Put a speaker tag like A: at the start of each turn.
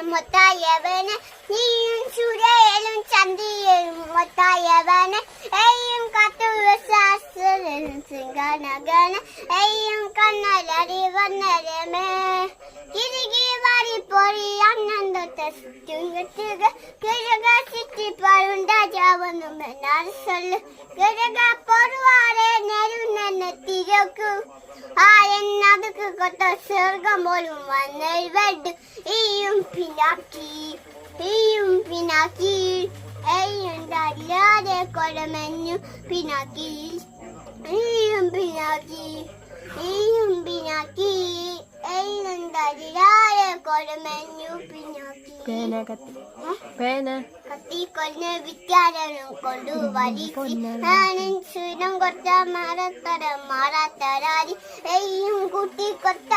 A: മൊത്തായവന് നീയും ചുരയിലും ചന്തിയിലും മൊത്തായവന് എയും കത്തുവശാസ്ത്രം സിംഗനഗന എയും കണ്ണലടി വന്നരമേ കിരികി വാരി പൊറി അന്നന്തത്തെ ചുങ്ങുക കിഴക സിറ്റി പരുണ്ടാജാവനും എന്നാണ് சொல்லு കിഴക പൊറുവാരെ നെരുന്നെന്നെ തിരക്കു ആയെന്നതുക്ക് കൊത്ത സ്വർഗം പോലും വന്നൽ വെഡ് ഈയും പിന്നാക്കി എയ്യുണ്ടല്ലാതെ കൊടമെന്നു പിന്നാക്കി ഈയും പിന്നാക്കി എയ്യുണ്ടല്ലാതെ കൊടമെന്നു പിന്നാക്കി കത്തി കൊന്ന് വിദ്യാലയം കൊണ്ടു വലിച്ച് ഞാനും സുരം കൊത്ത മാറാത്തരാതി എയ്യും കുട്ടി കൊത്ത